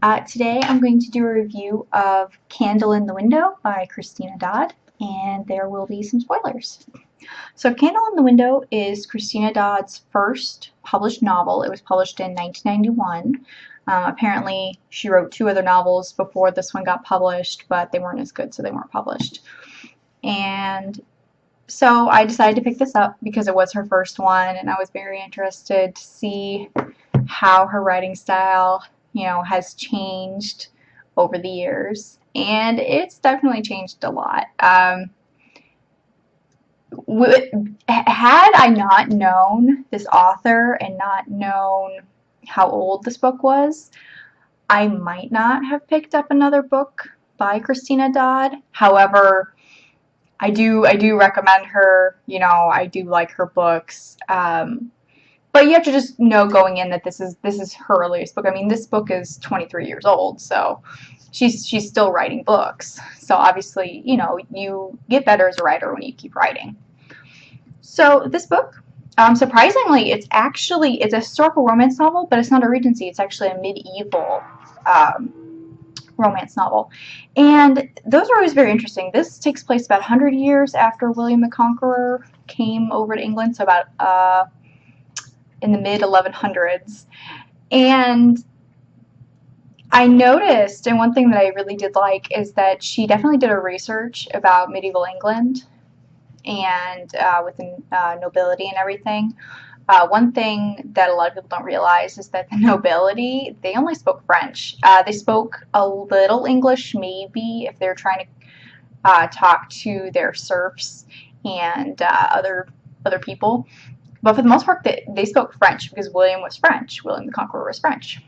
Today I'm going to do a review of Candle in the Window by Christina Dodd, and there will be some spoilers. So Candle in the Window is Christina Dodd's first published novel. It was published in 1991. Apparently she wrote two other novels before this one got published, but they weren't as good, so they weren't published. And so I decided to pick this up because it was her first one, and I was very interested to see how her writing style has changed over the years, and it's definitely changed a lot. Had I not known this author and not known how old this book was, I might not have picked up another book by Christina Dodd. However, I do recommend her. I do like her books. But you have to just know going in that this is her earliest book. I mean, this book is 23 years old, so she's still writing books. So obviously, you get better as a writer when you keep writing. So this book, surprisingly, it's a historical romance novel, but it's not a Regency. It's actually a medieval romance novel, and those are always very interesting. This takes place about 100 years after William the Conqueror came over to England, so about in the mid-1100s. And I noticed, and one thing that I really did like is that she definitely did a research about medieval England and with the nobility and everything. One thing that a lot of people don't realize is that the nobility, they only spoke French. They spoke a little English, maybe, if they're trying to talk to their serfs and other people. But for the most part, they spoke French because William was French. William the Conqueror was French.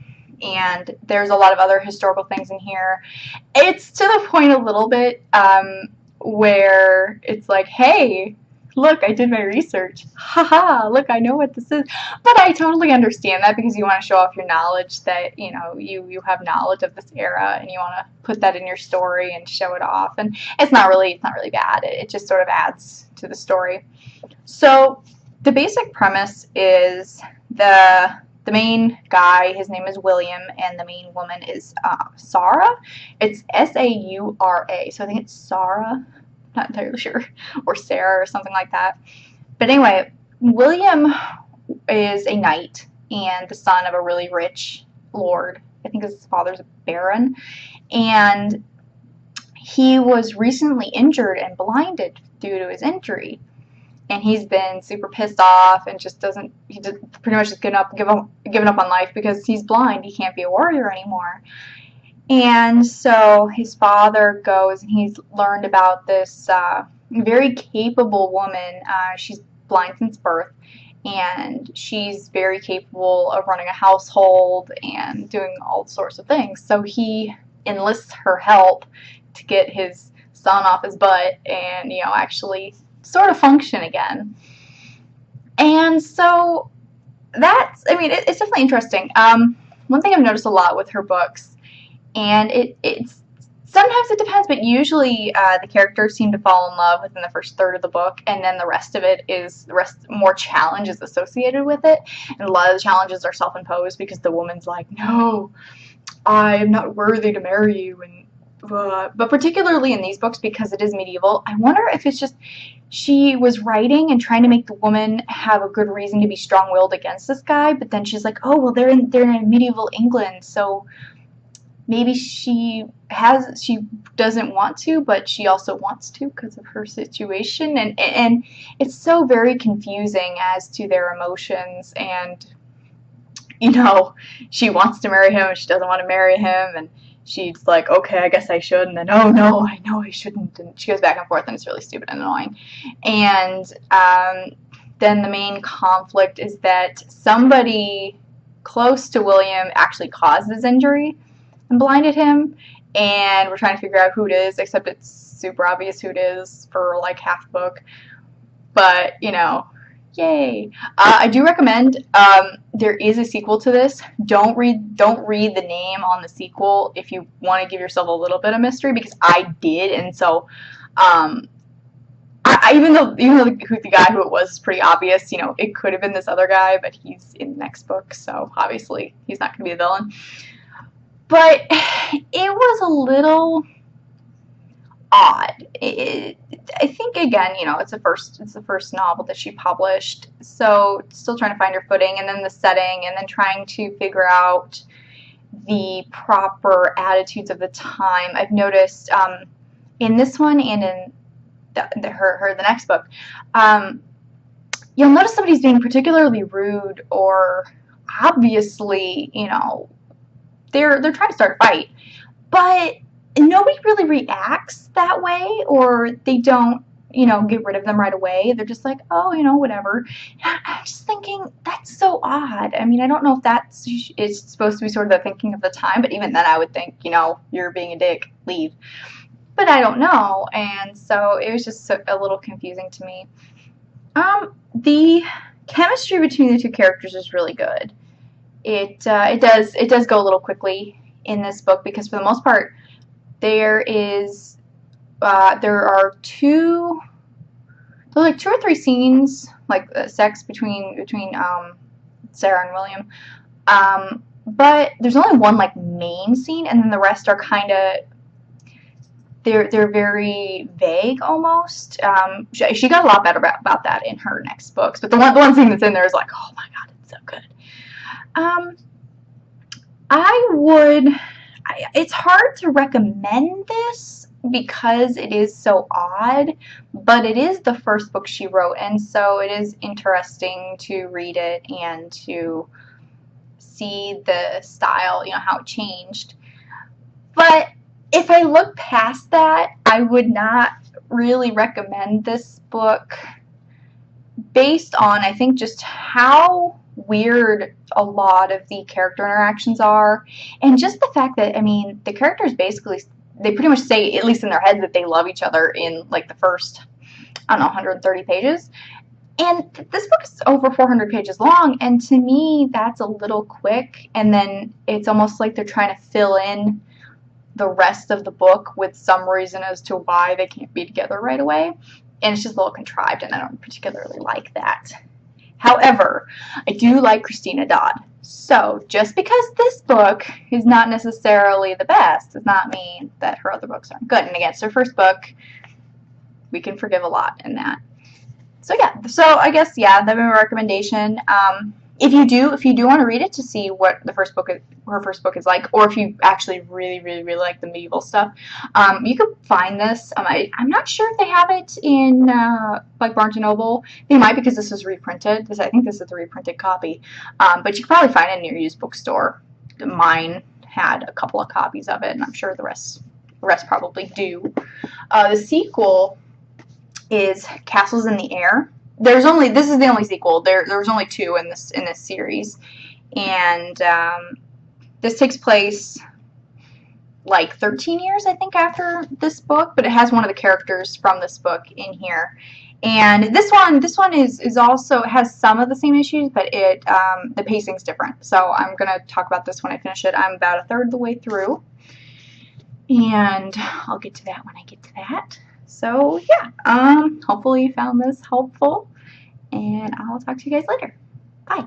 And there's a lot of other historical things in here. It's to the point a little bit where it's like, hey, look, I did my research. Haha, look, I know what this is. But I totally understand that because you want to show off your knowledge that, you have knowledge of this era and you want to put that in your story and show it off. And it's not really bad. It just sort of adds to the story. So the basic premise is the main guy, his name is William, and the main woman is Sarah. It's S-A-U-R-A, so I think it's Sarah, not entirely sure, or Sarah or something like that. But anyway, William is a knight and the son of a really rich lord. I think his father's a baron, and he was recently injured and blinded due to his injury. And he's been super pissed off and just pretty much just given up on life because he's blind. He can't be a warrior anymore. And so his father goes and he's learned about this very capable woman. She's blind since birth, and she's very capable of running a household and doing all sorts of things. So he enlists her help to get his son off his butt and, actually sort of function again. And so it's definitely interesting. One thing I've noticed a lot with her books, and it's sometimes it depends, but usually the characters seem to fall in love within the first third of the book, and then the rest of it is more challenges associated with it. And a lot of the challenges are self-imposed because the woman's like, no, I am not worthy to marry you. And but particularly in these books, because it is medieval, I wonder if it's just she was writing and trying to make the woman have a good reason to be strong-willed against this guy, but then she's like, oh, well, they're in medieval England, so maybe she doesn't want to, but she also wants to because of her situation, and it's so very confusing as to their emotions, and she wants to marry him and she doesn't want to marry him, and she's like, okay, I guess I should, and then, oh no, I know I shouldn't, and she goes back and forth, and it's really stupid and annoying. And then the main conflict is that somebody close to William actually caused his injury and blinded him, and we're trying to figure out who it is, except it's super obvious who it is for like half the book. But, yay. I do recommend, there is a sequel to this. Don't read the name on the sequel if you want to give yourself a little bit of mystery, because I did, and so even though the guy who it was is pretty obvious, it could have been this other guy, but he's in the next book, so obviously he's not going to be the villain. but it was a little odd. I think again, you know, it's the first novel that she published, so still trying to find her footing, and then the setting, and then trying to figure out the proper attitudes of the time. I've noticed in this one and in the next book, you'll notice somebody's being particularly rude, or obviously, you know, they're trying to start a fight, but nobody really reacts that way, or they don't, you know, get rid of them right away. They're just like, oh, you know, whatever. And I'm just thinking, that's so odd. I mean, I don't know if it's supposed to be sort of the thinking of the time, but even then I would think, you know, you're being a dick, leave. But I don't know, and so it was just a little confusing to me. The chemistry between the two characters is really good. It does go a little quickly in this book, because for the most part there are two or three scenes, like sex between Sarah and William, but there's only one like main scene, and then the rest are kind of they're very vague almost. She got a lot better about that in her next books, but the one scene that's in there is like, oh my god, it's so good. It's hard to recommend this because it is so odd, but it is the first book she wrote, and so it is interesting to read it and to see the style, you know, how it changed. But if I look past that, I would not really recommend this book based on, I think, just how weird a lot of the character interactions are, and just the fact that, I mean, the characters basically, they pretty much say, at least in their heads, that they love each other in like the first, I don't know, 130 pages. And this book is over 400 pages long, and to me that's a little quick, and then it's almost like they're trying to fill in the rest of the book with some reason as to why they can't be together right away, and it's just a little contrived, and I don't particularly like that. However, I do like Christina Dodd, so just because this book is not necessarily the best does not mean that her other books aren't good. And again, it's her first book. We can forgive a lot in that. So yeah, so I guess, yeah, that'd be my recommendation. If you do want to read it to see what her first book is like, or if you actually really like the medieval stuff, you could find this. I'm not sure if they have it in like Barnes and Noble. They might, because this was reprinted. I think this is the reprinted copy, but you can probably find it in your used bookstore. Mine had a couple of copies of it, and I'm sure the rest probably do. The sequel is Castles in the Air. This is the only sequel. There was only two in this series, and this takes place like 13 years, I think, after this book, but it has one of the characters from this book in here. And this one is also, it has some of the same issues, but the pacing's different. So I'm gonna talk about this when I finish it. I'm about a third of the way through, and I'll get to that when I get to that. So yeah, hopefully you found this helpful, and I'll talk to you guys later. Bye.